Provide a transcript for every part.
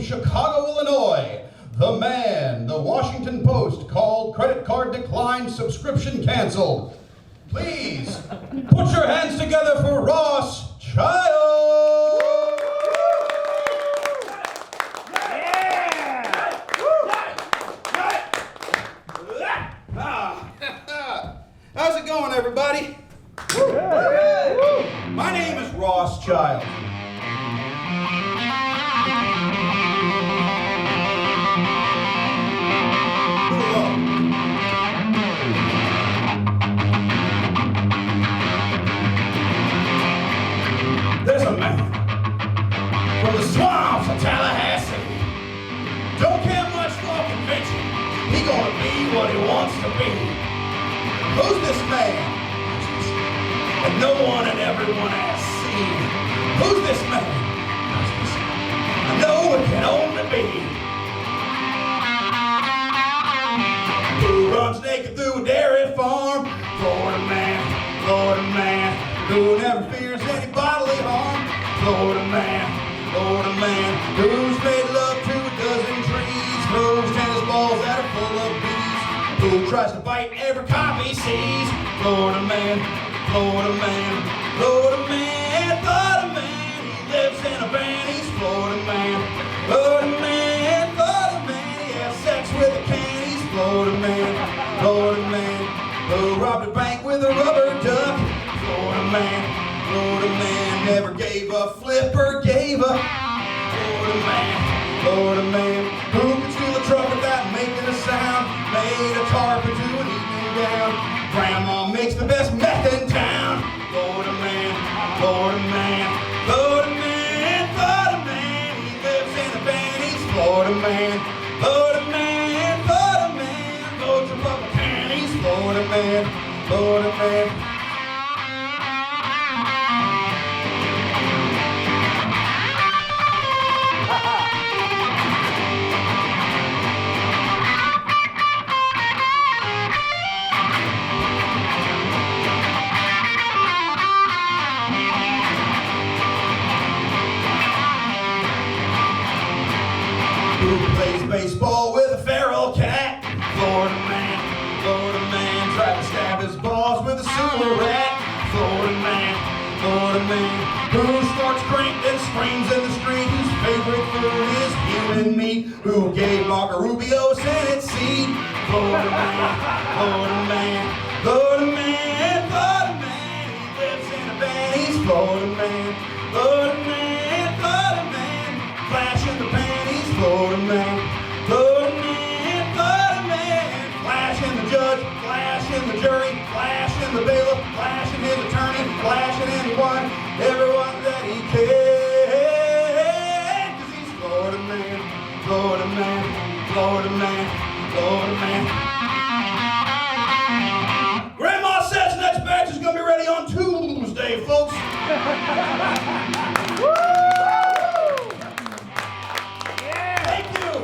Chicago, Illinois, the man the Washington Post called credit card declined, subscription canceled. Please, put your hands together for Ross Child! How's it going, everybody? My name is Ross Child. There's a man from the swamps of Tallahassee. Don't care much for convention. He gonna be what he wants to be. Who's this man? And no one and everyone has seen. Who's this man? I know it can only be. Who runs naked through a dairy farm? Florida man, who never fears any bodily harm. Florida man, who's made love to a dozen trees, throws tennis balls that are full of bees, who tries to bite every cop he sees. Florida man, he lives in a van. He's Florida man, he has sex with a can. He's Florida man, who robbed a bank with a rubber duck. Florida man, never gave a flip or gave up. Florida man, who can steal a truck without making a sound, made a tarp into an evening gown. Grandma makes the best meth in town. Florida man, he lives in a van. He's Florida man, votes Republican. He's Florida man. Who plays baseball with a feral cat? Florida man, tried to stab his balls with a sewer rat. Florida man, who snorts drink and screams in the street, whose favorite food is human meat, who gave Marco Rubio a Senate seat. Florida man, he lives in a van. He's Florida man, flashing the panties. Florida man, flashing the judge, flashing the jury, flashing the bailiff, flashing his attorney, flashing everyone that he can. 'Cause he's Florida man. Grandma says next batch is gonna be ready on Tuesday, folks.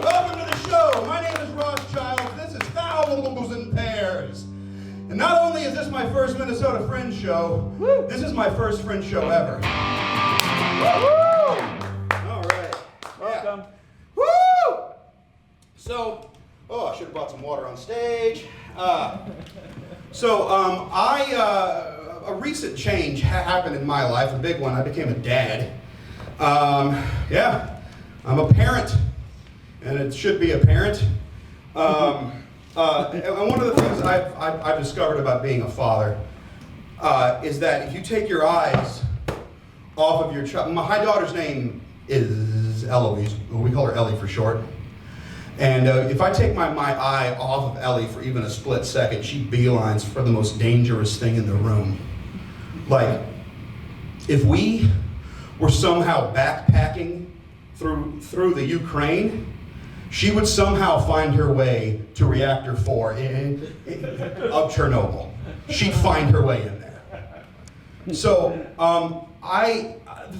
Welcome to the show. My name is Ross Child. This is Pears. And not only is this my first Minnesota Fringe show, this is my first Fringe show ever. All right. Welcome. Woo! So, I should have brought some water on stage. A recent change happened in my life, a big one. I became a dad. I'm a parent. And it should be apparent. And one of the things I've discovered about being a father is that if you take your eyes off of your child, my daughter's name is Eloise, we call her Ellie for short. And if I take my eye off of Ellie for even a split second, she beelines for the most dangerous thing in the room. Like, if we were somehow backpacking through the Ukraine, she would somehow find her way to Reactor 4 of Chernobyl. She'd find her way in there. So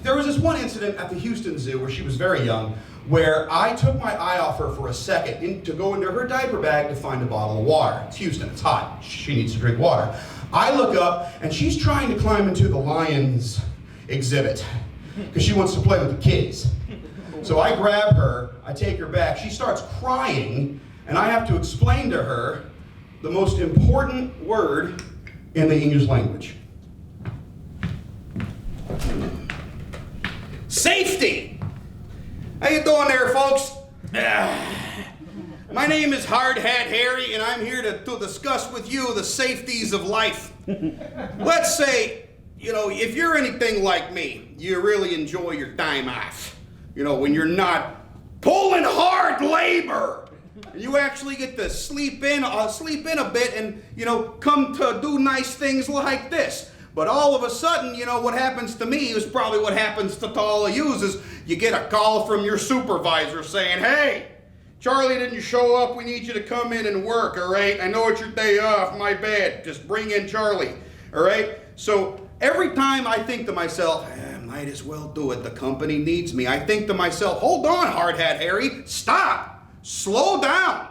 there was this one incident at the Houston Zoo where she was very young, where I took my eye off her for a second to go into her diaper bag to find a bottle of water. It's Houston, it's hot, she needs to drink water. I look up and she's trying to climb into the Lions exhibit because she wants to play with the kids. So I grab her, I take her back. She starts crying, and I have to explain to her the most important word in the English language. Safety! How you doing there, folks? My name is Hard Hat Harry, and I'm here to discuss with you the safeties of life. Let's say, if you're anything like me, you really enjoy your time off. When you're not pulling hard labor. And you actually get to sleep in a bit and, come to do nice things like this. But all of a sudden, what happens to me is probably what happens to all of you is you get a call from your supervisor saying, hey, Charlie didn't show up. We need you to come in and work, all right? I know it's your day off. My bad. Just bring in Charlie, all right? So every time I think to myself, might as well do it. The company needs me. I think to myself, hold on, Hard Hat Harry. Stop. Slow down,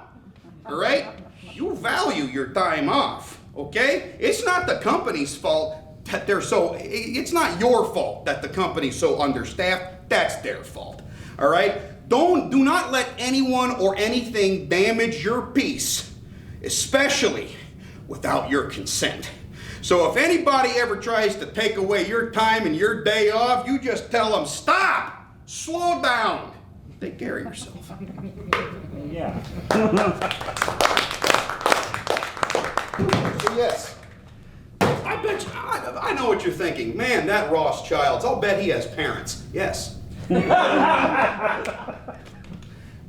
all right? You value your time off, okay? It's not the company's fault that it's not your fault that the company's so understaffed. That's their fault, all right? Do not let anyone or anything damage your peace, especially without your consent. So if anybody ever tries to take away your time and your day off, you just tell them, stop, slow down, take care of yourself. Yeah. So yes, I bet you, I know what you're thinking. Man, that Rothschilds, I'll bet he has parents. Yes.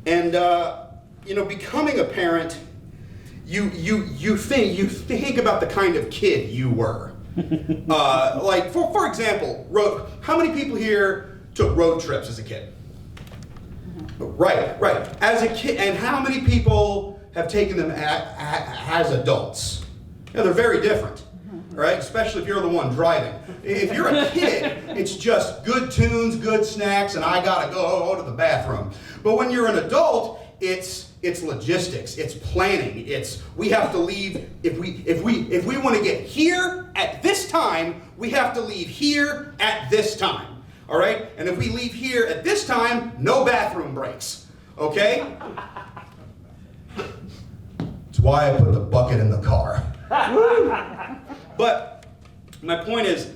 And, becoming a parent, you think about the kind of kid you were. Like, for example, how many people here took road trips as a kid? Right. As a kid, and how many people have taken them as adults? They're very different, right? Especially if you're the one driving. If you're a kid, it's just good tunes, good snacks, and I gotta go to the bathroom. But when you're an adult, it's logistics, it's planning, we have to leave, if we want to get here at this time, we have to leave here at this time, all right? And if we leave here at this time, no bathroom breaks, okay? That's why I put the bucket in the car. But my point is,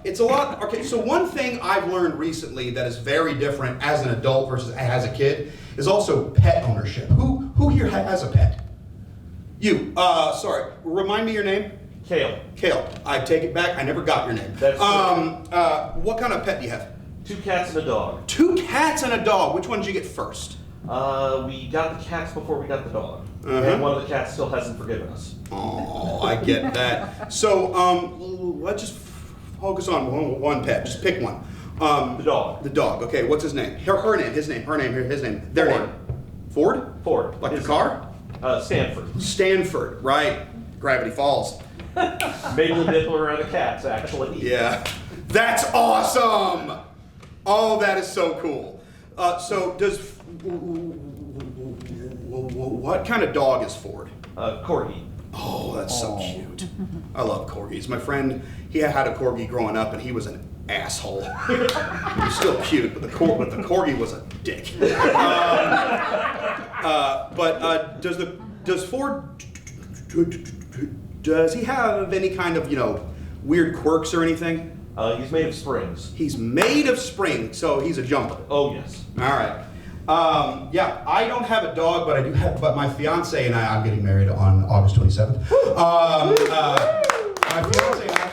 it's a lot, okay, so one thing I've learned recently that is very different as an adult versus as a kid is also pet ownership. Who here has a pet? You, sorry, remind me your name? Kale. Kale, I take it back, I never got your name. That's what kind of pet do you have? 2 cats and a dog. 2 cats and a dog, which one did you get first? We got the cats before we got the dog. And one of the cats still hasn't forgiven us. Oh, I get that. So, let's just focus on one pet. Just pick one. The dog. The dog. Okay, what's his name? Her name. His name. Her name. His name. Their Ford. name. Ford? Ford. Like the car? Stanford. Stanford, right. Gravity Falls. Maybe the nipple around the cats, actually. Yeah. That's awesome! Oh, that is so cool. So what kind of dog is Ford? Corgi. Oh, that's so cute. I love corgis. My friend, he had a corgi growing up, and he was an asshole. He was still cute, but the corgi was a dick. Does Ford, does he have any kind of, weird quirks or anything? He's made of springs. He's made of springs, so he's a jumper. Oh, yes. All right. Yeah, I don't have a dog, but I do have. But my fiance and I'm getting married on August 27th. My fiance and I.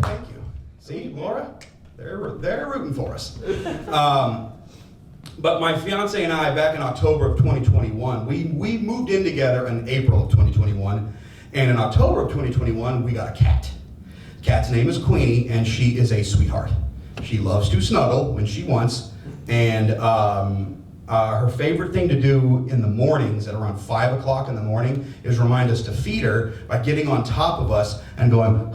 Thank you. See, Laura, they're rooting for us. But my fiance and I, back in October of 2021, we moved in together in April of 2021, and in October of 2021, we got a cat. Cat's name is Queenie, and she is a sweetheart. She loves to snuggle when she wants, and her favorite thing to do in the mornings at around 5 o'clock in the morning is remind us to feed her by getting on top of us and going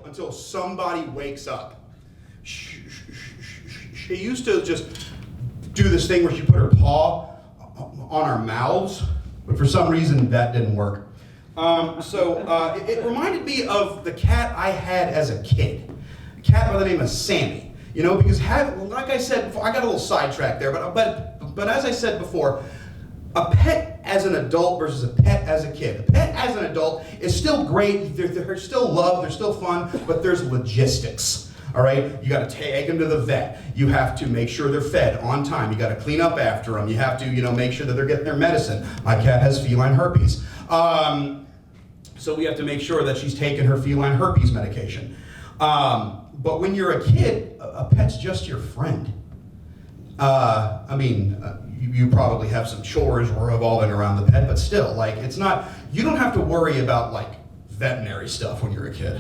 until somebody wakes up. She used to just do this thing where she put her paw on our mouths, but for some reason that didn't work. It reminded me of the cat I had as a kid. a cat by the name of Sammy. You know, because like I said before, I got a little sidetracked there, but as I said before, a pet as an adult versus a pet as a kid. A pet as an adult is still great. They're still love. They're still fun. But there's logistics. All right. You got to take them to the vet. You have to make sure they're fed on time. You got to clean up after them. You have to, make sure that they're getting their medicine. My cat has feline herpes, so we have to make sure that she's taking her feline herpes medication. But when you're a kid, a pet's just your friend. You probably have some chores revolving around the pet, but still, it's not, you don't have to worry about, veterinary stuff when you're a kid.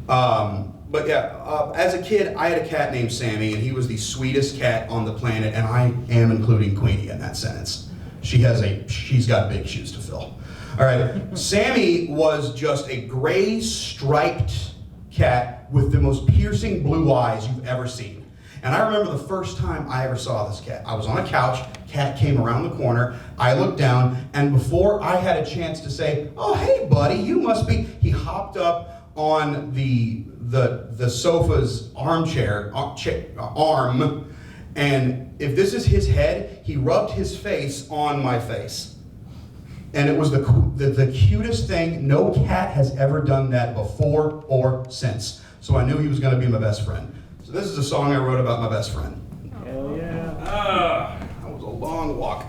But yeah, as a kid, I had a cat named Sammy, and he was the sweetest cat on the planet, and I am including Queenie in that sentence. She's got big shoes to fill. All right, Sammy was just a gray striped cat with the most piercing blue eyes you've ever seen. And I remember the first time I ever saw this cat. I was on a couch, cat came around the corner, I looked down, and before I had a chance to say, "Oh, hey buddy, you must be," he hopped up on the sofa's arm, and if this is his head, he rubbed his face on my face. And it was the cutest thing. No cat has ever done that before or since. So I knew he was going to be my best friend. So this is a song I wrote about my best friend. Hell yeah. That was a long walk.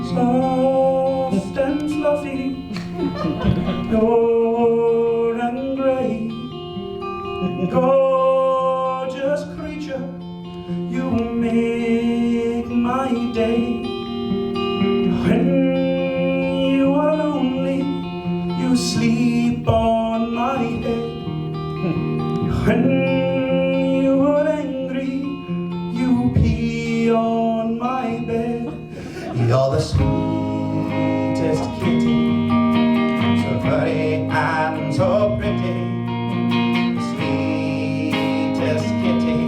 Soft and fluffy, pure and gray, gorgeous creature, you make my day. When you are lonely, you sleep on my head. When you are angry, you pee on my bed. You're the sweetest kitty, so furry and so pretty. The sweetest kitty,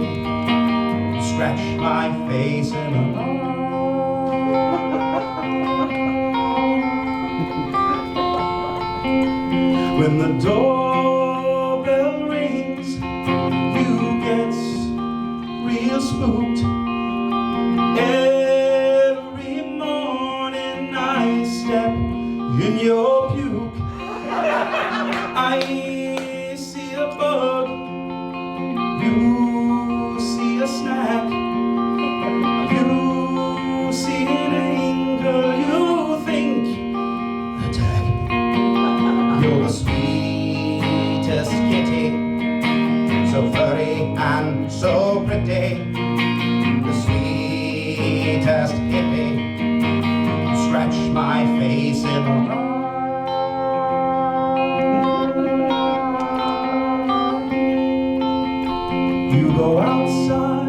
you scratch my face in a when the doorbell rings, you get real spooked. Every morning I step in your puke. I see a bug, you see a snack, you see an angle, you think attack. You're the sweetest kitty, so furry and so pretty. The sweetest kitty, scratch my face in a you go outside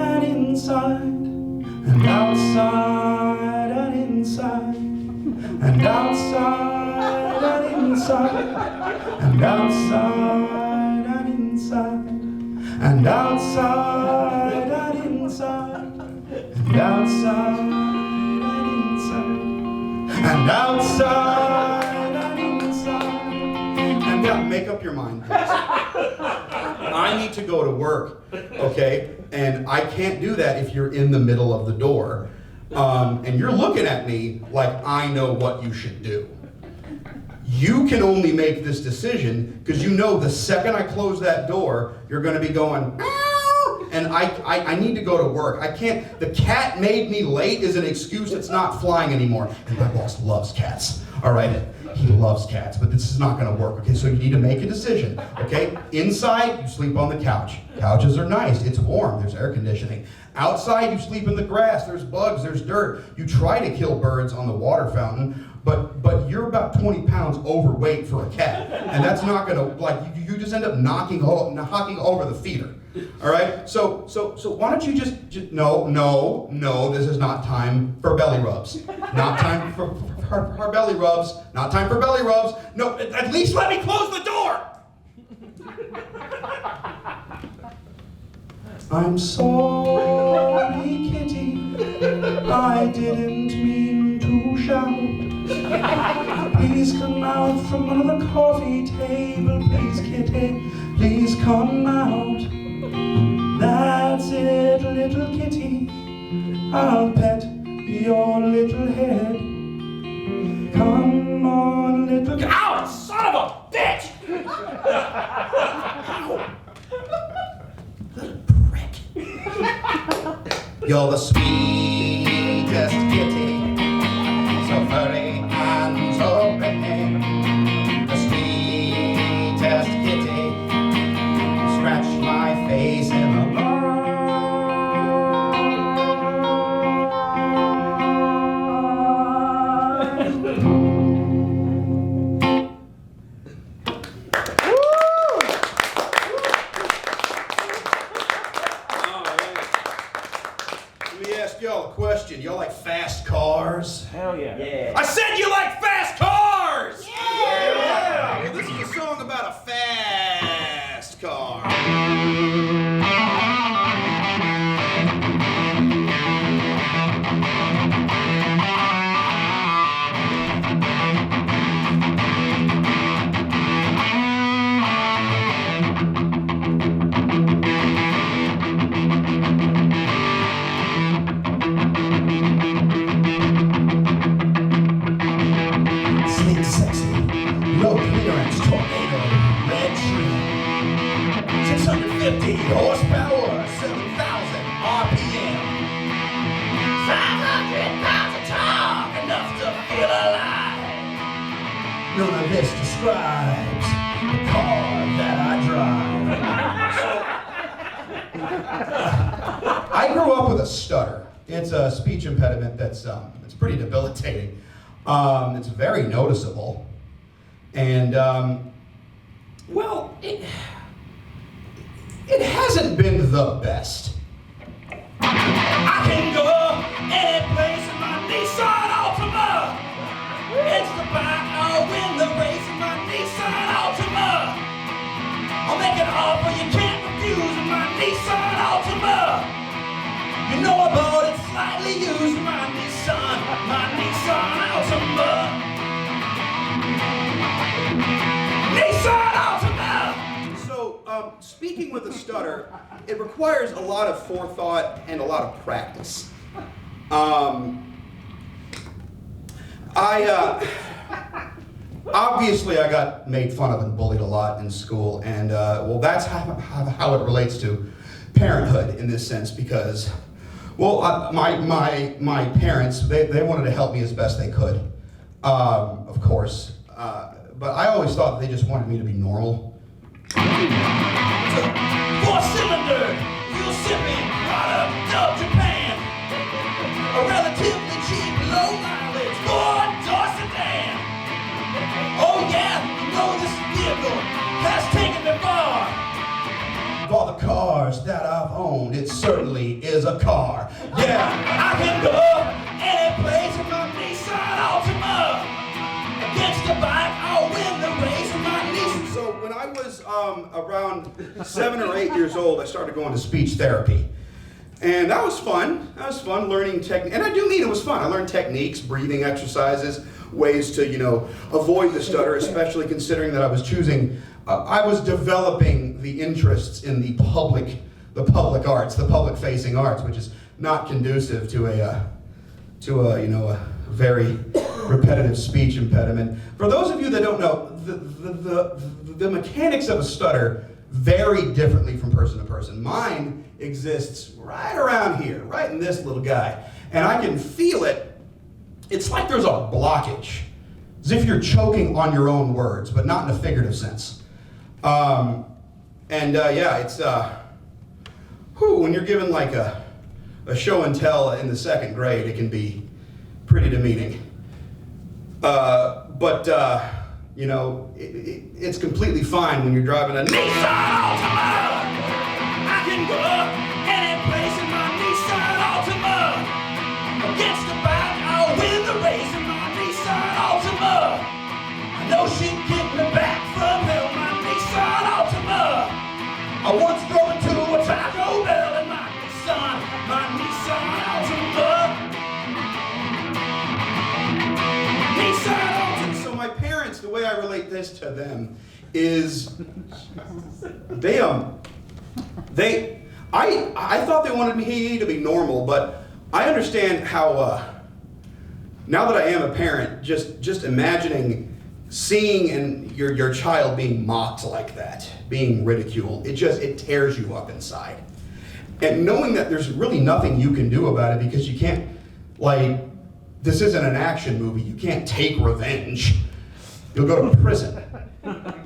and inside, and outside and inside, and outside and inside, and outside and inside, and outside and inside, and outside and inside, and outside and inside, and now make up your mind, please. I need to go to work, okay? And I can't do that if you're in the middle of the door. And you're looking at me like I know what you should do. You can only make this decision because you know the second I close that door, you're going to be going, "Meow," and I need to go to work. I can't, the cat made me late is an excuse that's not flying anymore. And my boss loves cats, all right? He loves cats, but this is not going to work, okay? So you need to make a decision, okay? Inside, you sleep on the couch. Couches are nice. It's warm. There's air conditioning. Outside, you sleep in the grass. There's bugs. There's dirt. You try to kill birds on the water fountain, but you're about 20 pounds overweight for a cat, and that's not going to, you just end up knocking over the feeder, all right? So why don't you just no, this is not time for belly rubs. Not time for her belly rubs. Not time for belly rubs. No, at least let me close the door. I'm sorry, kitty, I didn't mean to shout. Please come out from under the coffee table, please, kitty, please come out. That's it, little kitty, I'll pet your little head. Come on, little kitty. Ow, son of a bitch! You're the sweetest kitty, so furry and so pretty. The sweetest kitty, scratch my face in the Let me ask y'all a question. Y'all like fast cars? Hell yeah. Yeah. I said you like fast cars! Yeah! Well, this is a song about a fast car. Sleek, sexy, low clearance, tornado, red tree. 650 horsepower, 7,000 RPM. 500 pounds of torque, enough to feel alive. None of this describes the car that I drive. I grew up with a stutter. It's a speech impediment that's it's pretty debilitating. It's very noticeable, and well, it hasn't been the best. I can go any place in my Nissan Altima. It's the bike, I'll win the race in my Nissan Altima. I'll make an offer you can't refuse in my Nissan Altima. You know I bought it slightly used, my Nissan Altima. Nissan Altima! So, speaking with a stutter, it requires a lot of forethought and a lot of practice. Obviously I got made fun of and bullied a lot in school, and well, that's how it relates to parenthood in this sense, because well, my parents, they wanted to help me as best they could, of course, but I always thought they just wanted me to be normal. Four-cylinder, fuel-sipping product of Japan, a relatively cheap, low-mileage four-door sedan. Oh yeah, you know this vehicle has taken me far. Of all the cars that I've owned, it certainly is a car. Yeah, I can go any place in my Nissan Altima. Against the bike, I'll win the race in my Nissan. So when I was around 7 or 8 years old, I started going to speech therapy. And that was fun. That was fun learning technique. And I do mean it was fun. I learned techniques, breathing exercises, ways to, avoid the stutter, especially considering that I was choosing, I was developing the interests in the public arts, the public-facing arts, which is not conducive to a very repetitive speech impediment. For those of you that don't know, the mechanics of a stutter vary differently from person to person. Mine exists right around here, right in this little guy, and I can feel it. It's like there's a blockage, as if you're choking on your own words, but not in a figurative sense. It's when you're given like a show and tell in the second grade, it can be pretty demeaning. It's completely fine when you're driving a Nissan Altima. I can go any place in my Nissan Altima. Against the bike, I'll win the race in my Nissan to them is I thought they wanted me to be normal, but I understand how now that I am a parent, just imagining seeing your child being mocked like that, being ridiculed, it tears you up inside. And knowing that there's really nothing you can do about it because you can't, like, this isn't an action movie, you can't take revenge. You'll go to prison.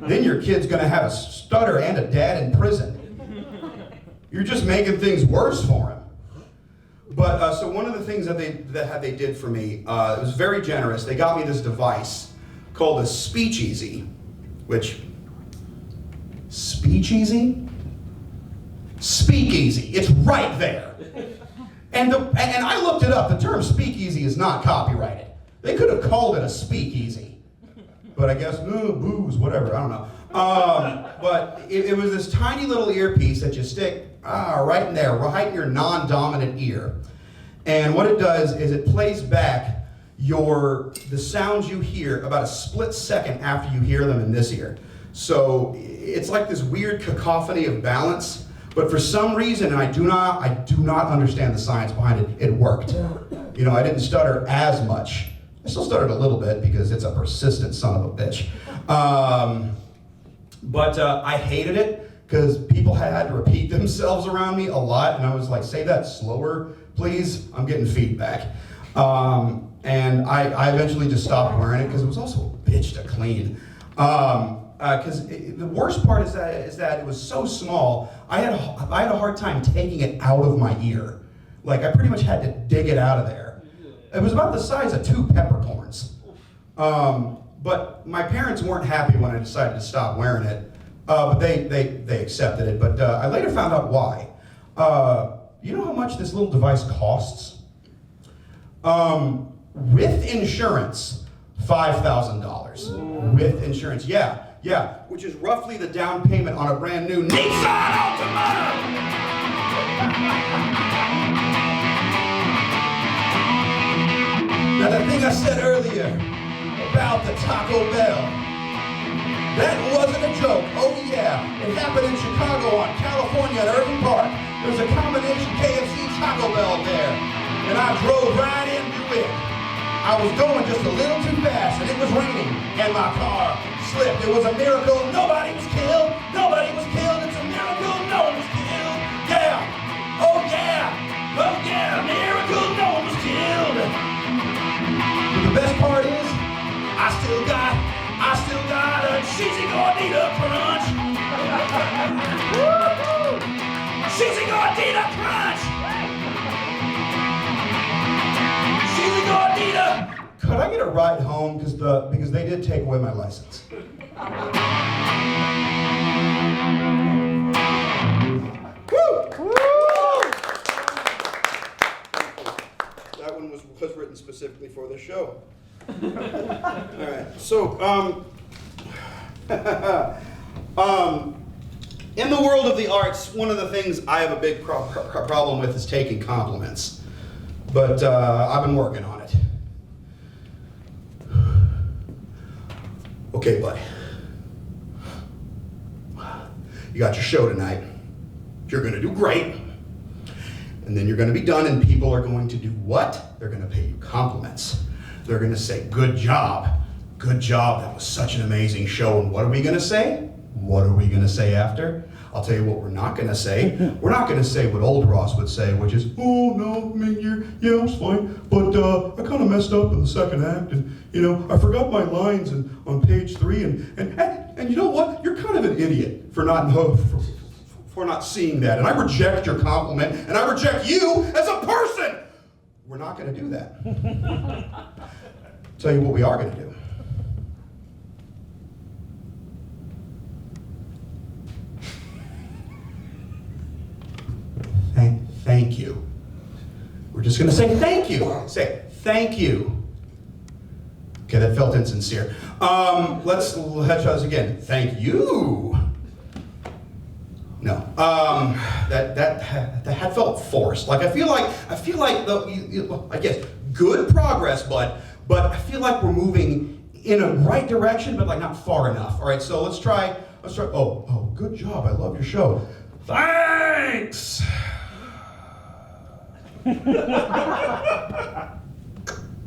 Then your kid's gonna have a stutter and a dad in prison. You're just making things worse for him. But so one of the things that they did for me, it was very generous. They got me this device called a Speakeasy, which, Speakeasy? Speakeasy, it's right there. And I looked it up, the term speakeasy is not copyrighted. They could have called it a speakeasy. But I guess, booze, whatever, I don't know. But it was this tiny little earpiece that you stick right in there, right in your non-dominant ear. And what it does is it plays back the sounds you hear about a split second after you hear them in this ear. So it's like this weird cacophony of balance, but for some reason, and I do not understand the science behind it, it worked. You know, I didn't stutter as much. I still stuttered a little bit because it's a persistent son of a bitch. But I hated it because people had to repeat themselves around me a lot, and I was like, say that slower, please. I'm getting feedback. And I eventually just stopped wearing it because it was also a bitch to clean. Because the worst part is that it was so small, I had a hard time taking it out of my ear. Like, I pretty much had to dig it out of there. It was about the size of 2 peppercorns. But my parents weren't happy when I decided to stop wearing it. But they accepted it. But I later found out why. You know how much this little device costs? With insurance, $5,000. With insurance, yeah, which is roughly the down payment on a brand new Nissan Altima. Now the thing I said earlier about the Taco Bell, that wasn't a joke. Oh yeah, it happened in Chicago on California at Irving Park. There was a combination KFC Taco Bell there, and I drove right into it. I was going just a little too fast, and it was raining, and my car slipped. It was a miracle. Nobody was killed. Nobody was killed. It's a miracle. No one was killed. Yeah. Oh yeah. Oh yeah. Miracle. No one was killed. But the best part is, I still got a cheesy gordita crunch. Cheesy gordita crunch. Cheesy gordita. Could I get a ride home? Because they did take away my license. Woo! That one was written specifically for this show. All right. So, in the world of the arts, one of the things I have a big problem with is taking compliments. But I've been working on it. Okay, buddy. You got your show tonight. You're going to do great. And then you're going to be done, and people are going to do what? They're going to pay you compliments. They're going to say, good job. Good job. That was such an amazing show. And what are we going to say? What are we going to say after? I'll tell you what we're not going to say. We're not going to say what old Ross would say, which is, oh, no, I mean, yeah, it was fine. But I kind of messed up in the second act. And, you know, I forgot my lines on page 3. And you know what? You're kind of an idiot for not seeing that. And I reject your compliment. And I reject you as a person. We're not going to do that. Tell you what we are going to do. Thank you. We're just going to say thank you. Say thank you. Okay, that felt insincere. Let's try this again. Thank you. No. That felt forced. Like I feel like I guess good progress, but I feel like we're moving in a right direction, but like not far enough. All right, so let's try. Oh, good job. I love your show. Thanks.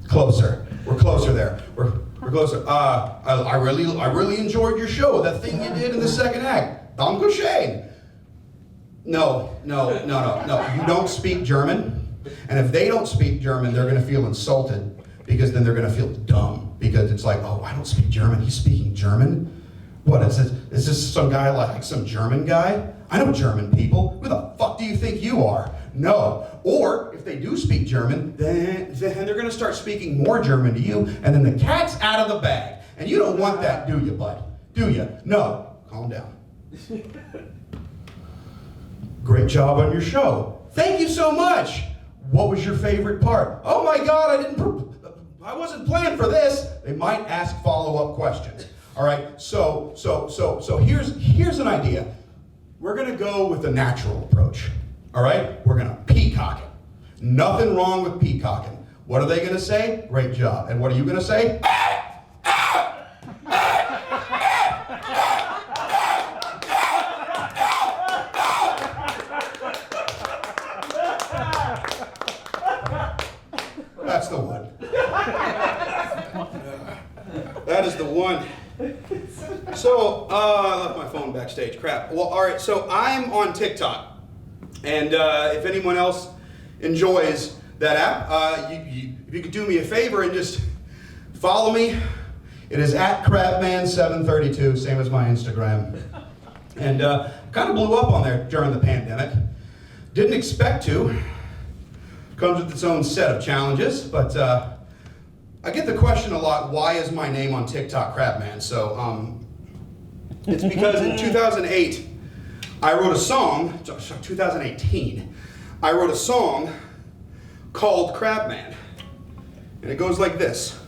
Closer. We're closer there. We're closer. I really enjoyed your show. That thing you did in the second act. Dankeschön. No. You don't speak German. And if they don't speak German, they're going to feel insulted, because then they're going to feel dumb, because it's like, oh, I don't speak German. He's speaking German? What is this? Is this some guy like some German guy? I know German people. Who the fuck do you think you are? No. Or if they do speak German, then they're going to start speaking more German to you, and then the cat's out of the bag. And you don't want that, do you, bud? Do you? No. Calm down. Great job on your show. Thank you so much. What was your favorite part? Oh my God, I wasn't planned for this. They might ask follow-up questions. All right, so here's an idea. We're gonna go with the natural approach. All right, we're gonna peacock it. Nothing wrong with peacocking. What are they gonna say? Great job. And what are you gonna say? That's the one. That is the one. So, I left my phone backstage. Crap. Well, all right. So I'm on TikTok, and if anyone else enjoys that app, if you could do me a favor and just follow me. It is at Crabman732, same as my Instagram, and kind of blew up on there during the pandemic. Didn't expect to. Comes with its own set of challenges, but I get the question a lot, why is my name on TikTok Crabman? So it's because in 2008, I wrote a song, 2018, I wrote a song called Crabman. And it goes like this.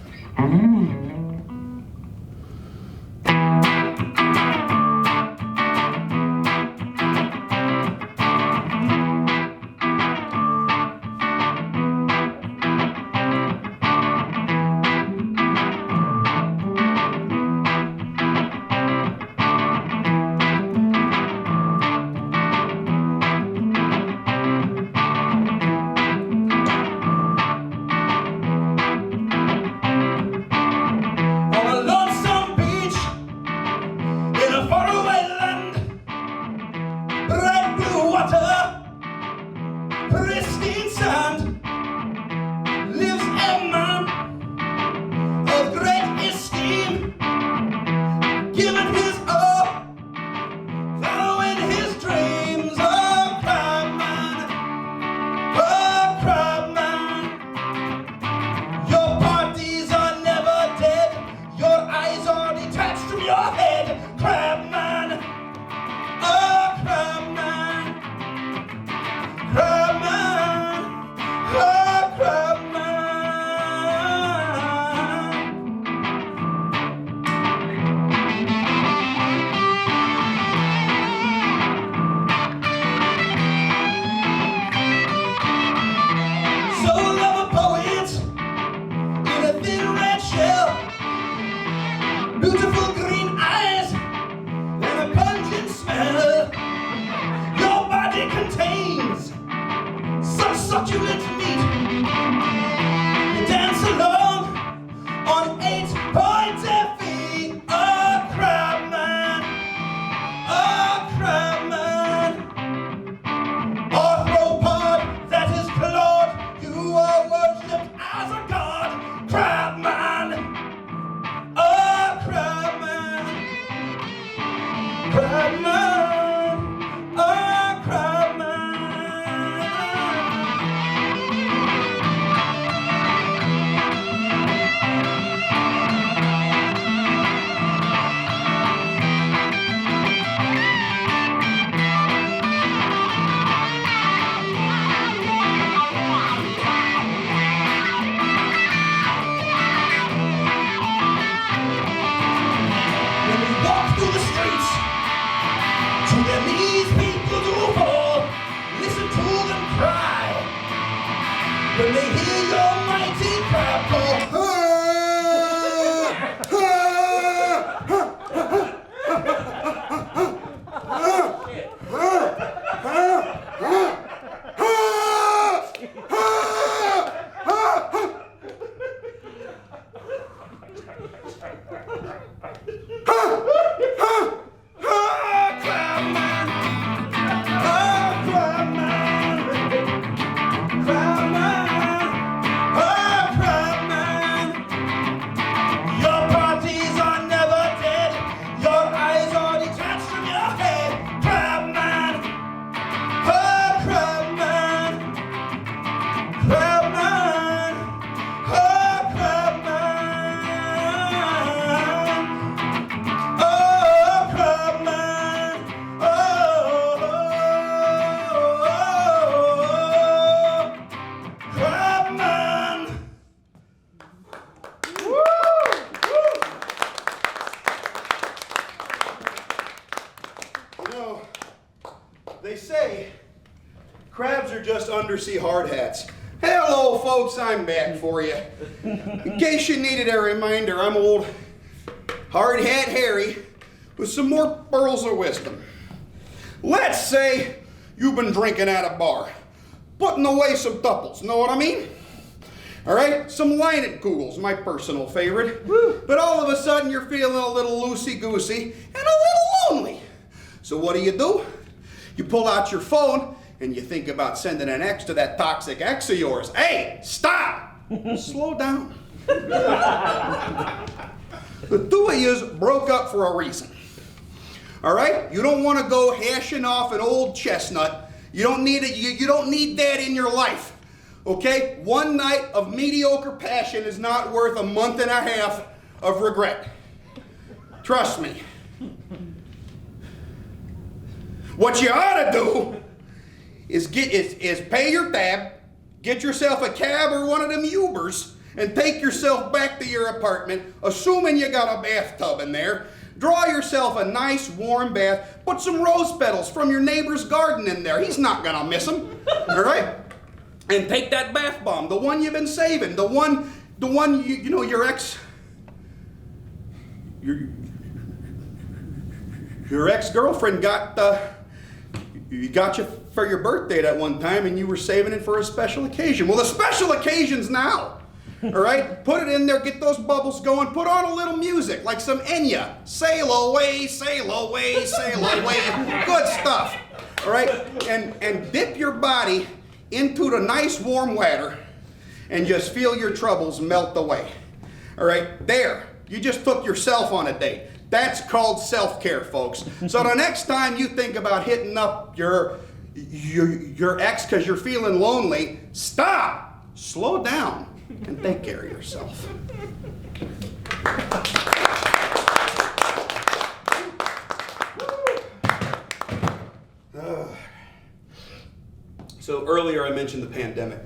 They say crabs are just undersea hard hats. Hello, folks, I'm back for you. In case you needed a reminder, I'm old hard hat Harry with some more pearls of wisdom. Let's say you've been drinking at a bar, putting away some tupples, know what I mean? All right, some Leinenkugels, my personal favorite. Woo. But all of a sudden you're feeling a little loosey-goosey and a little lonely. So what do? You pull out your phone and you think about sending an ex to that toxic ex of yours. Hey, stop! Slow down. The two of yous broke up for a reason. All right? You don't want to go hashing off an old chestnut. You don't need it. You don't need that in your life. Okay? One night of mediocre passion is not worth a month and a half of regret. Trust me. What you ought to do is pay your tab, get yourself a cab or one of them Ubers, and take yourself back to your apartment, assuming you got a bathtub in there. Draw yourself a nice warm bath, put some rose petals from your neighbor's garden in there. He's not gonna miss them, all right? And take that bath bomb, the one you've been saving, the one you know your ex-girlfriend got you for your birthday that one time, and you were saving it for a special occasion. Well, the special occasion's now. All right? Put it in there, get those bubbles going, put on a little music, like some Enya. Sail away, sail away, sail away. Good stuff. All right? And dip your body into the nice warm water and just feel your troubles melt away. All right? There. You just took yourself on a date. That's called self-care, folks. So the next time you think about hitting up your ex because you're feeling lonely, stop, slow down, and take care of yourself. So earlier I mentioned the pandemic.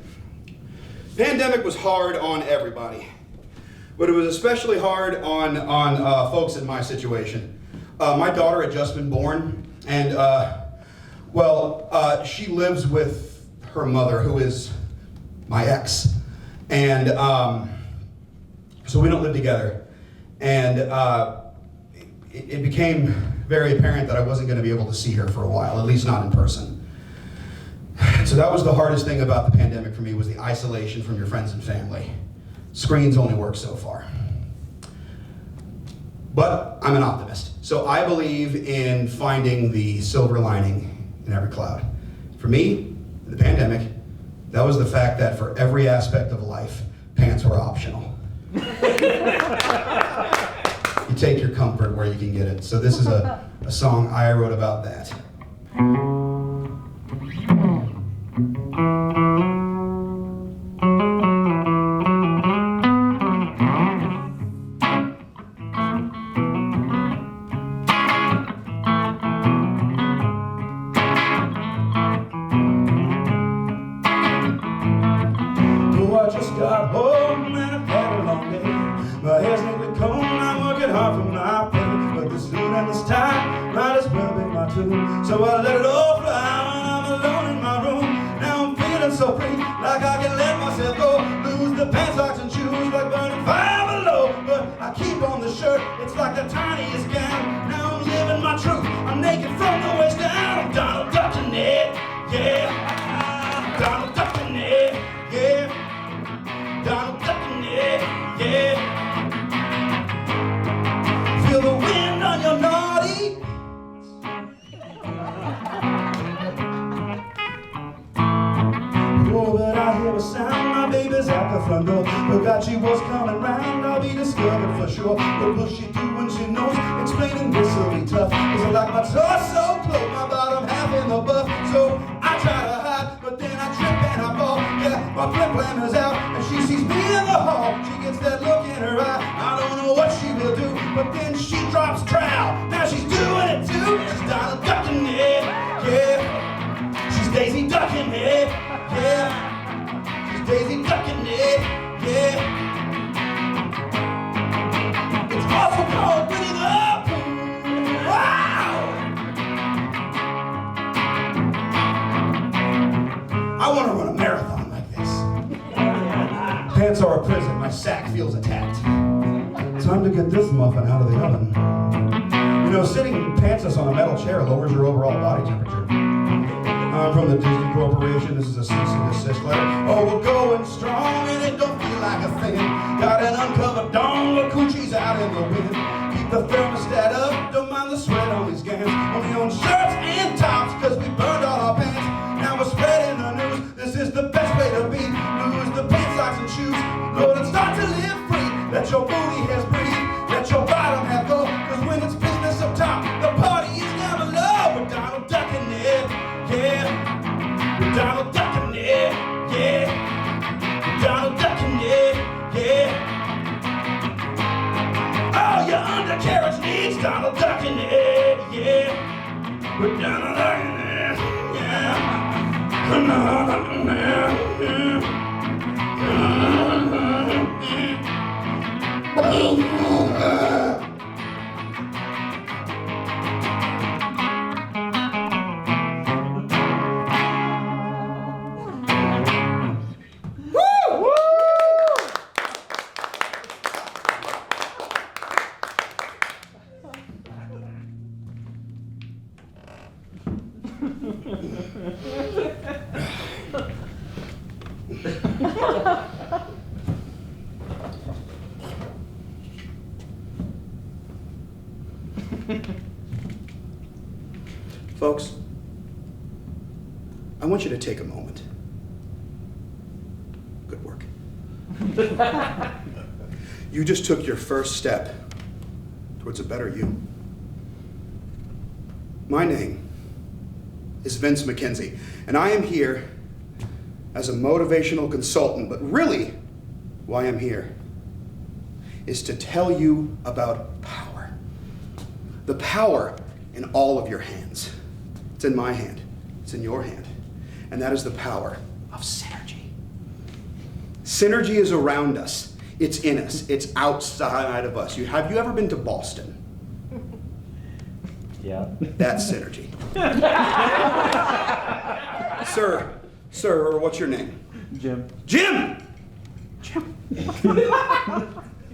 Pandemic was hard on everybody, but it was especially hard on folks in my situation. My daughter had just been born, and she lives with her mother, who is my ex. And so we don't live together. And it became very apparent that I wasn't going to be able to see her for a while, at least not in person. So that was the hardest thing about the pandemic for me, was the isolation from your friends and family. Screens only work so far. But I'm an optimist. So I believe in finding the silver lining in every cloud. For me, the pandemic, that was the fact that for every aspect of life, pants were optional. You take your comfort where you can get it. So this is a song I wrote about that. I just got home and I've had a long day. My hair's nearly combed, I'm working hard for my pay. But this suit and this tie might as well be my tune. So I let it all fly when I'm alone in my room. Now I'm feeling so free, like I can let myself go. Lose the pants, socks, and shoes, like burning fire below. But I keep on the shirt, it's like the tiniest gown. Now I'm living my truth, I'm naked from the waist down. I'm Donald Ducking it, yeah. Donald Ducking it, yeah. Donald Ducking it, yeah. Feel the wind on your naughty. Oh, but I hear a sound, my baby's at the front door. Forgot she was coming round, I'll be discovered for sure. What will she do when she knows? Explaining this will be tough. Cause I like my torso close, my bottom half in the buff. So I try to hide, but then I trip and I fall. Yeah, my flim-flam is out, and she sees me in the hall. She gets that look in her eye, I don't know what she will do. But then she drops trowel, now she's doing it too. She's Donald Ducking it, yeah. She's Daisy Ducking it, yeah. She's Daisy Ducking it, yeah. It's awful cold, Winnie the Pooh. Wow! my sack feels attacked. Time to get this muffin out of the oven. You know, sitting pantsless on a metal chair lowers your overall body temperature. I'm from the Disney Corporation, this is a cease and desist letter. Oh, we're going strong and it don't feel like a thing. Got an uncovered dong, the coochie's out in the wind. Keep the thermostat up, don't mind the sweat on these gams. Only on shirts and tops, cause we burned all our pants. Now we're spreading the news, this is the best way to be. Lose the pants, socks, and shoes. Lord, and start to live free. Let your booty hairs breathe, let your bottom half go. Cause when it's business up top, the party is down below. We're Donald ducking it, yeah. We're Donald ducking it, yeah. We're Donald ducking it, yeah. Oh, your undercarriage needs Donald ducking it, yeah. We're Donald ducking it, yeah. We're Donald ducking it, yeah. Folks, I want you to take a moment. Good work. You just took your first step towards a better you. My name is Vince McKenzie, and I am here as a motivational consultant, but really, why I'm here is to tell you about power. The power in all of your hands. It's in my hand, it's in your hand, and that is the power of synergy. Synergy is around us, it's in us, it's outside of us. Have you ever been to Boston? Yeah. That's synergy. Sir, what's your name? Jim. Jim! Jim.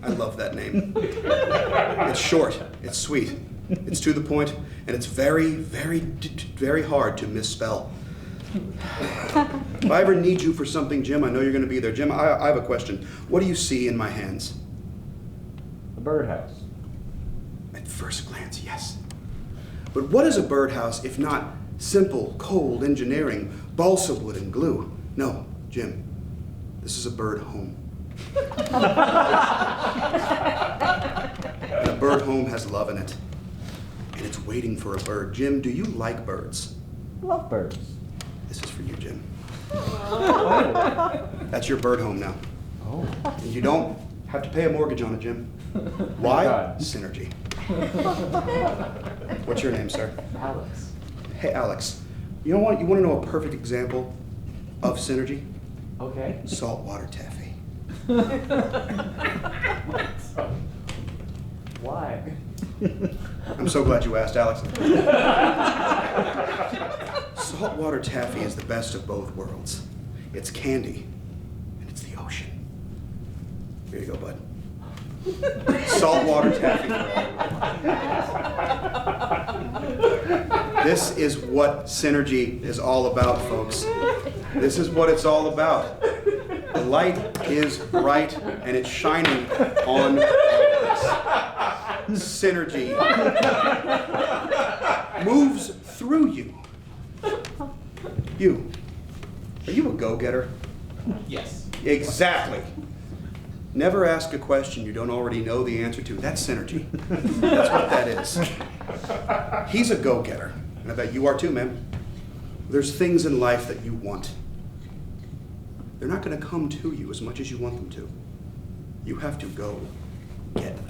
I love that name. It's short, it's sweet, it's to the point, and it's very, very, very hard to misspell. If I ever need you for something, Jim, I know you're going to be there. Jim, I have a question. What do you see in my hands? A birdhouse. At first glance, yes. But what is a birdhouse if not simple, cold engineering, balsa wood and glue? No, Jim, this is a bird home. And a bird home has love in it. And it's waiting for a bird. Jim, do you like birds? Love birds. This is for you, Jim. Oh. That's your bird home now. Oh. And you don't have to pay a mortgage on it, Jim. Why? God. Synergy. What's your name, sir? Alex. Hey, Alex. You know what? You want to know a perfect example of synergy? Okay. Saltwater taffy. Why? I'm so glad you asked, Alex. Saltwater taffy is the best of both worlds. It's candy, and it's the ocean. Here you go, bud. Saltwater taffy. This is what synergy is all about, folks. This is what it's all about. The light is bright, and it's shining on us. Synergy moves through you. You. Are you a go-getter? Yes. Exactly. Never ask a question you don't already know the answer to. That's synergy. That's what that is. He's a go-getter. And I bet you are too, man. There's things in life that you want. They're not going to come to you as much as you want them to. You have to go get them.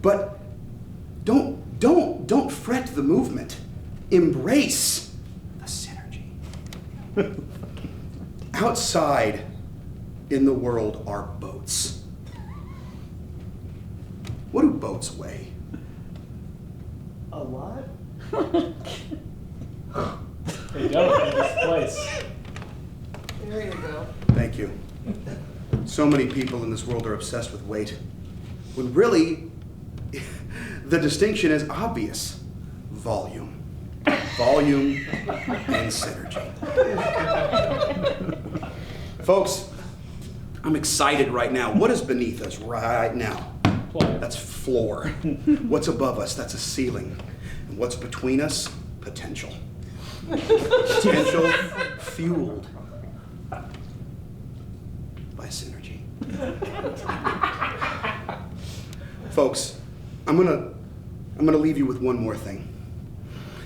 But don't fret the movement. Embrace the synergy. Outside in the world are boats. What do boats weigh? A lot? They don't in this place. There you go. Thank you. So many people in this world are obsessed with weight, when really, the distinction is obvious. Volume. Volume and synergy. Folks, I'm excited right now. What is beneath us right now? That's floor. What's above us? That's a ceiling. And what's between us? Potential. Potential fueled by synergy. Folks, I'm gonna leave you with one more thing.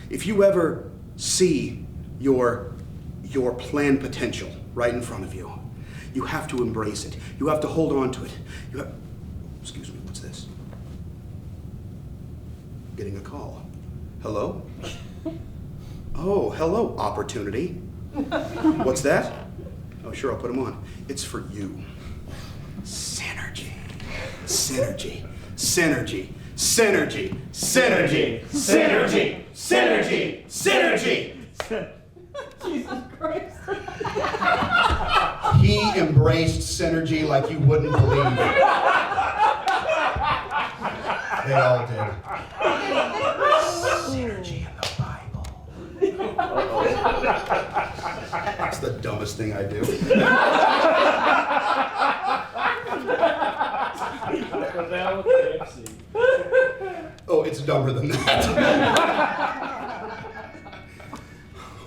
If you ever see your planned potential right in front of you, you have to embrace it. You have to hold on to it. Excuse me, what's this? Getting a call. Hello? Oh, hello, opportunity. What's that? Oh, sure, I'll put them on. It's for you. Synergy. Synergy. Synergy. Synergy. Synergy. Synergy. Synergy. Synergy. Jesus Christ. He embraced synergy like you wouldn't believe. They all did. Synergy in the Bible. That's the dumbest thing I do. Oh, it's dumber than that.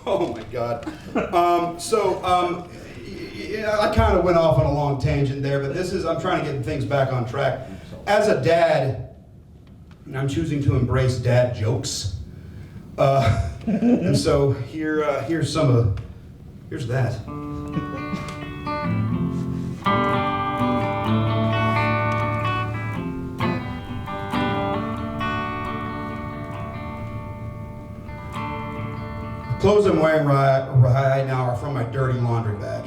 Oh my God. Yeah, I kind of went off on a long tangent there, but I'm trying to get things back on track. As a dad, I'm choosing to embrace dad jokes. And so here's that. The clothes I'm wearing right now are from my dirty laundry bag.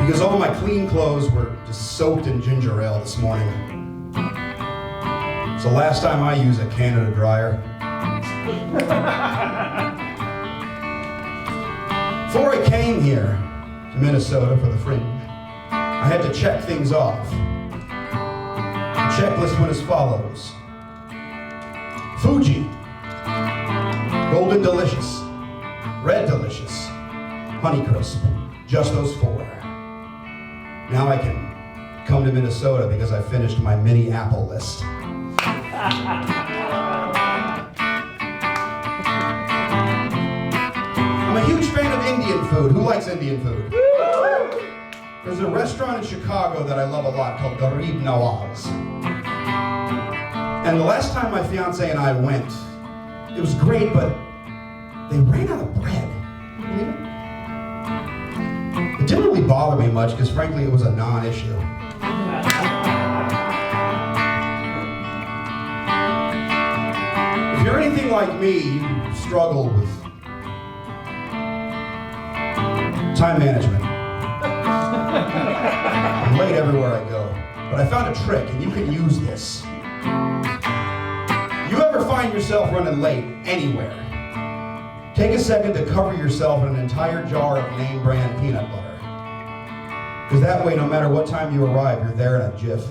Because all my clean clothes were just soaked in ginger ale this morning. It's the last time I use a Canada dryer. Before I came here to Minnesota for the Fringe, I had to check things off. The checklist went as follows. Fuji, Golden Delicious, Red Delicious, Honeycrisp, just those 4. Now I can come to Minnesota because I finished my mini apple list. I'm a huge fan of Indian food. Who likes Indian food? There's a restaurant in Chicago that I love a lot called Garib Nawaz. And the last time my fiance and I went, it was great, but they ran out of bread. It didn't really bother me much because frankly it was a non-issue. If you're anything like me, you struggle with time management. I'm late everywhere I go, but I found a trick and you can use this. You ever find yourself running late anywhere? Take a second to cover yourself in an entire jar of name brand peanut butter. Because that way, no matter what time you arrive, you're there in a jiff.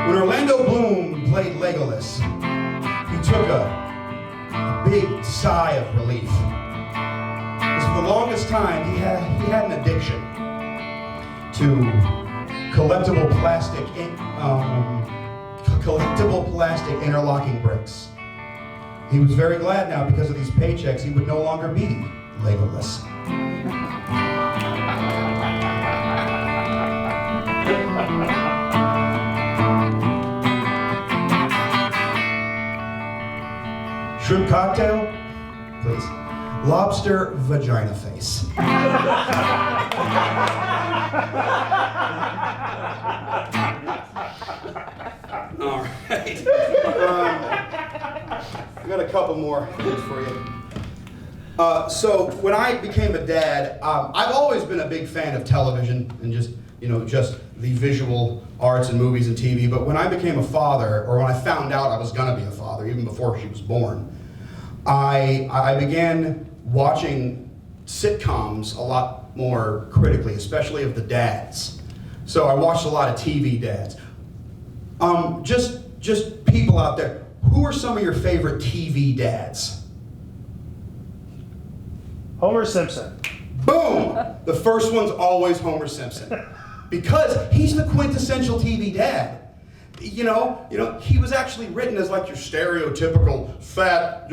When Orlando Bloom played Legolas, he took a big sigh of relief. Because for the longest time, he had an addiction to collectible plastic interlocking bricks. He was very glad now because of these paychecks he would no longer be Legolas. Shrimp cocktail, please. Lobster vagina face. All right. I got a couple more things for you. So when I became a dad, I've always been a big fan of television and just the visual arts and movies and TV. But when I became a father, or when I found out I was going to be a father, even before she was born, I began watching sitcoms a lot more critically, especially of the dads. So I watched a lot of TV dads. Just people out there, who are some of your favorite TV dads? Homer Simpson. Boom! The first one's always Homer Simpson. Because he's the quintessential TV dad. You know, he was actually written as like your stereotypical fat,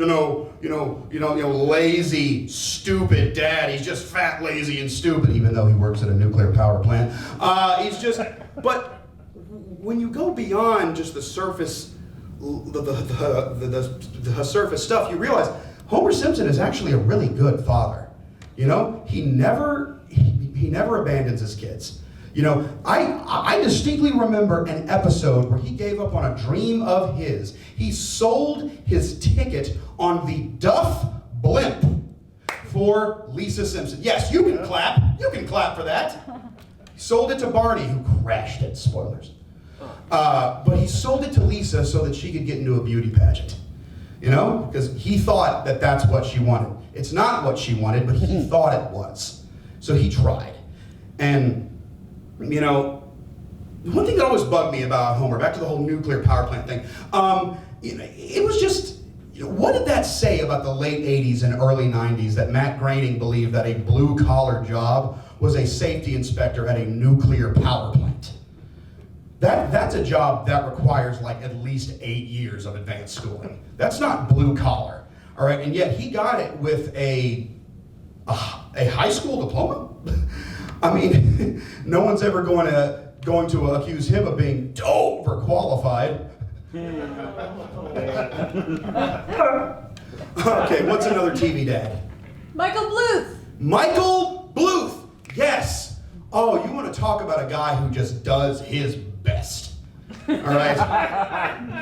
lazy, stupid dad. He's just fat, lazy, and stupid, even though he works at a nuclear power plant. But when you go beyond just the surface, the surface stuff, you realize Homer Simpson is actually a really good father. You know, he never abandons his kids. You know, I distinctly remember an episode where he gave up on a dream of his. He sold his ticket on the Duff blimp for Lisa Simpson. Yes, you can clap. You can clap for that. He sold it to Barney, who crashed it. Spoilers. But he sold it to Lisa so that she could get into a beauty pageant. You know, because he thought that that's what she wanted. It's not what she wanted, but he thought it was. So he tried. And you know, one thing that always bugged me about Homer, back to the whole nuclear power plant thing, it was just, what did that say about the late 80s and early 90s that Matt Groening believed that a blue-collar job was a safety inspector at a nuclear power plant? That's a job that requires like at least 8 years of advanced schooling. That's not blue-collar, all right? And yet he got it with a high school diploma? I mean, no one's ever going to accuse him of being overqualified. Okay, what's another TV dad? Michael Bluth. Michael Bluth, yes. Oh, you want to talk about a guy who just does his best, all right?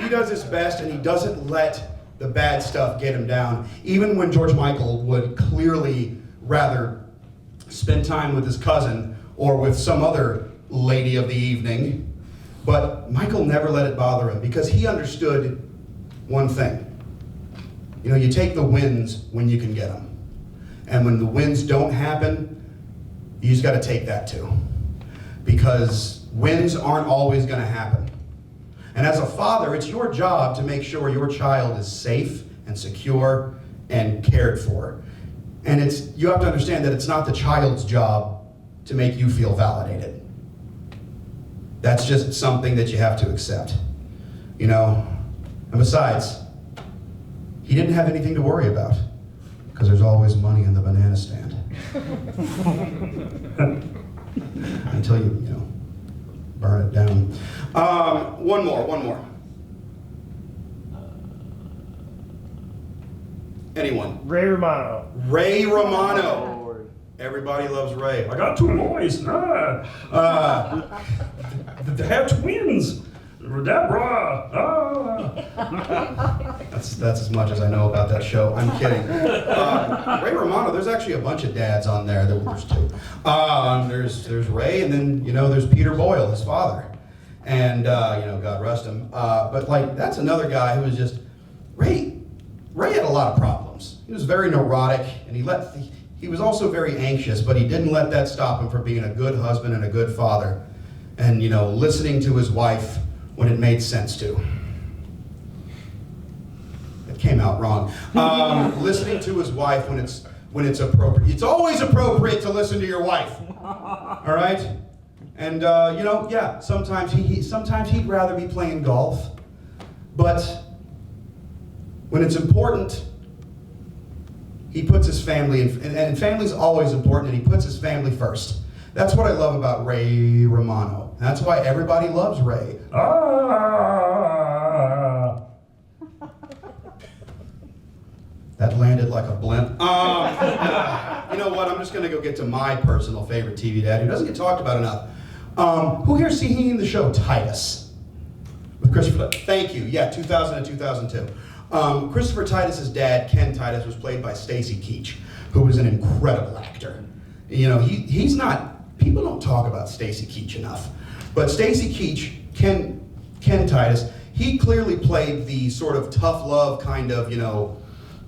He does his best, and he doesn't let the bad stuff get him down. Even when George Michael would clearly rather spend time with his cousin or with some other lady of the evening, but Michael never let it bother him because he understood one thing. You know, you take the wins when you can get them. And when the wins don't happen, you just got to take that too. Because wins aren't always going to happen. And as a father, it's your job to make sure your child is safe and secure and cared for. And you have to understand that it's not the child's job to make you feel validated. That's just something that you have to accept. You know? And besides, he didn't have anything to worry about, because there's always money in the banana stand. Until you burn it down. One more. Anyone? Ray Romano. Ray Romano. Everybody loves Ray. I got two boys. They have twins. Deborah. That's as much as I know about that show. I'm kidding. Ray Romano. There's actually a bunch of dads on there. There's two. There's Ray, and then there's Peter Boyle, his father, and God rest him. But like that's another guy who was just Ray had a lot of problems. He was very neurotic, and he was also very anxious, but he didn't let that stop him from being a good husband and a good father, and listening to his wife when it made sense to. It came out wrong. Listening to his wife when it's appropriate. It's always appropriate to listen to your wife. All right? And sometimes he'd rather be playing golf, but when it's important, he puts his family and family's always important, and he puts his family first. That's what I love about Ray Romano. That's why everybody loves Ray. That landed like a blimp. You know what? I'm just going to go get to my personal favorite TV dad who doesn't get talked about enough. Who here's seen the show Titus? With Christopher. Thank you. Yeah, 2000 and 2002. Christopher Titus's dad, Ken Titus, was played by Stacy Keach, who was an incredible actor. He's not. People don't talk about Stacy Keach enough, but Stacy Keach, Ken Titus, he clearly played the sort of tough love kind of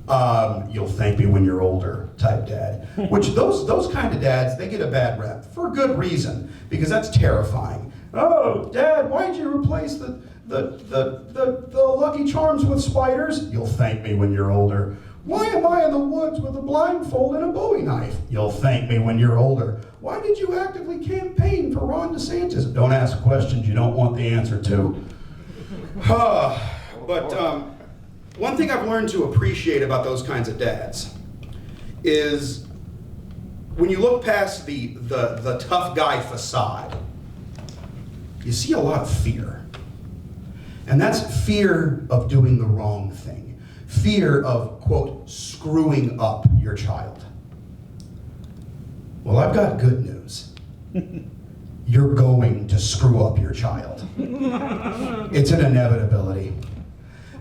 You'll thank me when you're older type dad. Which those kind of dads, they get a bad rep for good reason, because that's terrifying. Oh, Dad, why'd you replace the Lucky Charms with spiders? You'll thank me when you're older. Why am I in the woods with a blindfold and a Bowie knife? You'll thank me when you're older. Why did you actively campaign for Ron DeSantis? Don't ask questions you don't want the answer to. But one thing I've learned to appreciate about those kinds of dads is when you look past the tough guy facade, you see a lot of fear. And that's fear of doing the wrong thing. Fear of, quote, screwing up your child. Well, I've got good news. You're going to screw up your child. It's an inevitability.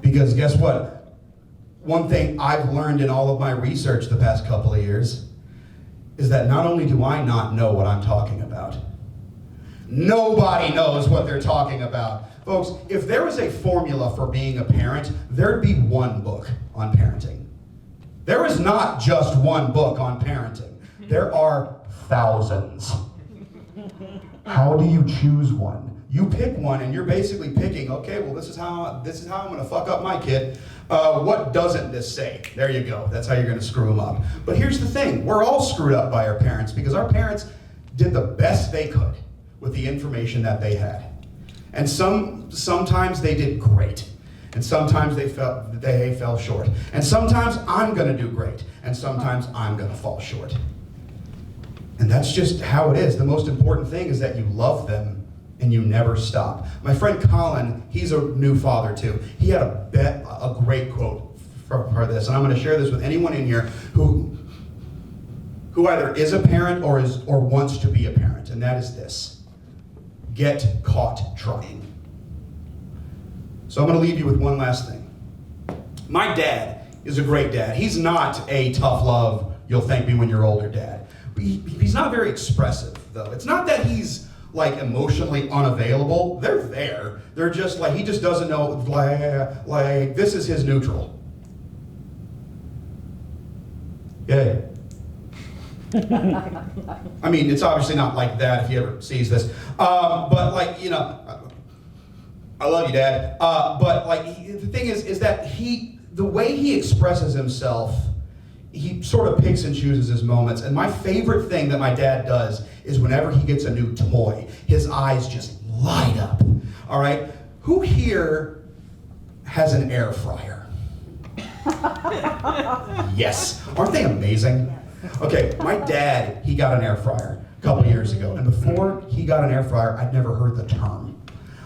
Because guess what? One thing I've learned in all of my research the past couple of years is that not only do I not know what I'm talking about, nobody knows what they're talking about. Folks, if there was a formula for being a parent, there'd be one book on parenting. There is not just one book on parenting. There are thousands. How do you choose one? You pick one and you're basically picking, okay, well this is how I'm gonna fuck up my kid. What doesn't this say? There you go. That's how you're gonna screw them up. But here's the thing, we're all screwed up by our parents because our parents did the best they could with the information that they had. And sometimes they did great. And sometimes they fell short. And sometimes I'm gonna do great. And sometimes I'm gonna fall short. And that's just how it is. The most important thing is that you love them and you never stop. My friend Colin, he's a new father too. He had a great quote for this, and I'm going to share this with anyone in here who either is a parent or wants to be a parent, and that is this: get caught trying. So I'm going to leave you with one last thing. My dad is a great dad. He's not a tough love, you'll thank me when you're older dad. He's not very expressive, though. It's not that he's like emotionally unavailable. They're there. They're just like, he just doesn't know, like this is his neutral. Yeah. I mean, it's obviously not like that if he ever sees this. But like, you know, I love you, Dad. But like, the thing is that the way he expresses himself, he sort of picks and chooses his moments. And my favorite thing that my dad does is whenever he gets a new toy, his eyes just light up. All right? Who here has an air fryer? Yes. Aren't they amazing? Okay, my dad, he got an air fryer a couple years ago. And before he got an air fryer, I'd never heard the term.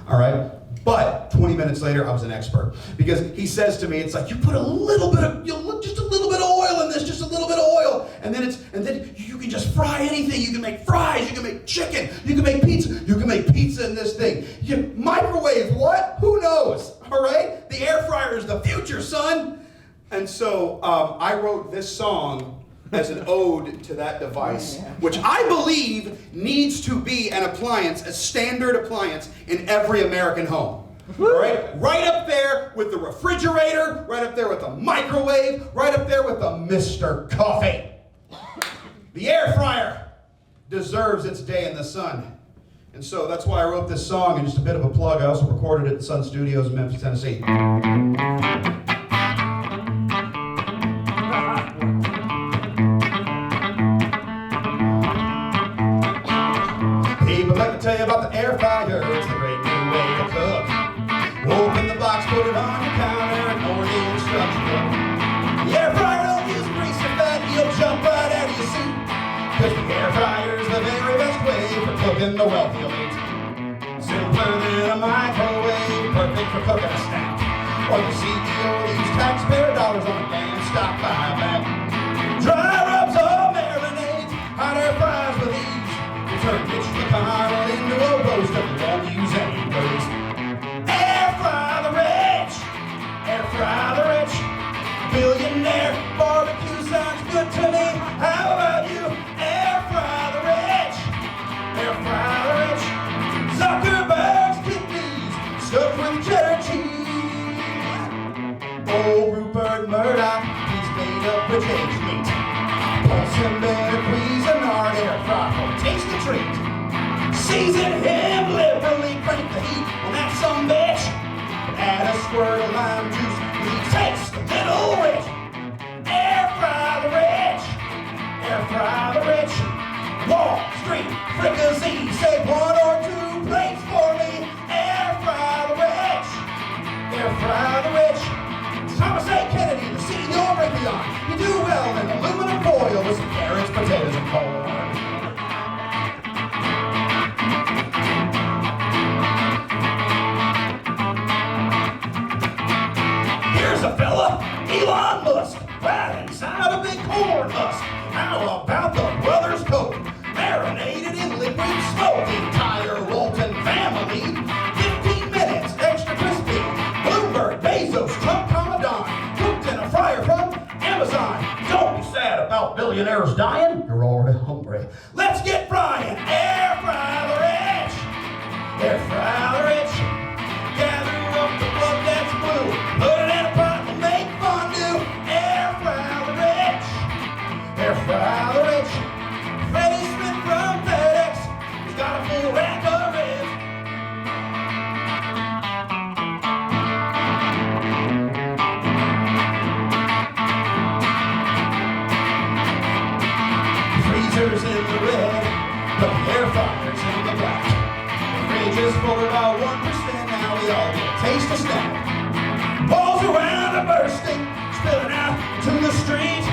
All right? But 20 minutes later, I was an expert. Because he says to me, it's like, you put a little bit of, just a little bit of oil in this, just a little bit of oil. And then you can just fry anything. You can make fries, you can make chicken, you can make pizza. You can make pizza in this thing. You microwave what? Who knows? All right? The air fryer is the future, son. And so I wrote this song as an ode to that device, which I believe needs to be an appliance, a standard appliance in every American home. All right? Right up there with the refrigerator, right up there with the microwave, right up there with the Mr. Coffee. The air fryer deserves its day in the sun. And so that's why I wrote this song, and just a bit of a plug, I also recorded it at Sun Studios in Memphis, Tennessee. Let me tell you about the air fryer, it's a great new way to cook. Open the box, put it on your counter, ignore the instructions. The air fryer don't use grease or fat, you'll jump right out of your seat. Cause the air fryer's the very best way for cooking the wealthy elite. Simpler than a microwave, perfect for cooking a snack. Or the CEO leaves taxpayer dollars on a damn stock buyback. Dry rubs or marinades, hot air fries with ease. Turn Mitch McConnell into a roaster, you won't use any booze. Air fry the rich, air fry the rich. Billionaire barbecue sounds good to me. How about you? Air fry the rich, air fry the rich. Zuckerberg's kidneys stuffed with cheddar cheese. Old Rupert Murdoch, he's Let him liberally crank the heat on that sumbitch. Add a squirt of lime juice, he tastes a little rich. Air fry the rich, air fry the rich. Wall Street fricassee, save 1 or 2 plates for me. Air fry the rich, air fry the rich. Thomas A. Kennedy, the CEO of Raytheon. You do well in aluminum foil with some carrots, potatoes, and corn. Here's a fella, Elon Musk, right inside a big corn husk. How about the Brothers Coke, marinated in liquid smoke? The entire Walton family, 15 minutes, extra crispy. Bloomberg, Bezos, Trump, Commandant, cooked in a fryer from Amazon. Don't be sad about billionaires dying, you're already hungry. Let's get frying, air fry the rich, air fry the rich. Gather up the blood that's blue, put it in a pot and make fondue. Air fry the rich, air fry the rich. Freddie Smith from FedEx, he's got a full rack of ribs. Freezer's in the red, but the air fryer's in the black. The fridge is full about 1%, now we all get a taste of snack. Balls around are bursting, spilling out to the street.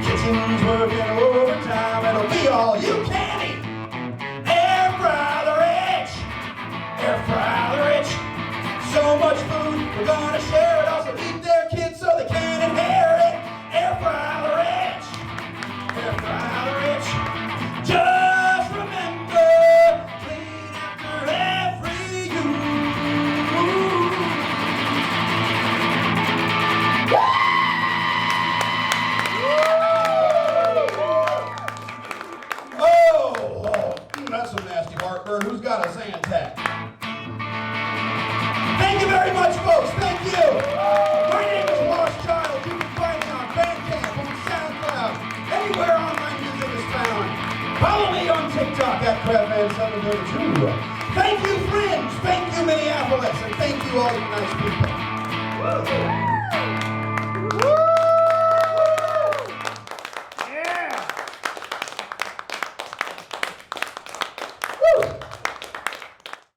Kitchen's working overtime, it'll be all you can eat. Air fry the rich, air fry the rich. So much food, we're gonna share it. Also eat their kids so they can inherit. Air fry the rich, air fry the rich. Just remember, clean after every use. That's some nasty heartburn. Who's got a Zantac? Thank you very much, folks. Thank you. My name is Lost Child. You can find me on Bandcamp, on SoundCloud, anywhere online music is found. Follow me on TikTok at CrabMan732. Thank you, Fringe. Thank you, Minneapolis. And thank you, all you nice people.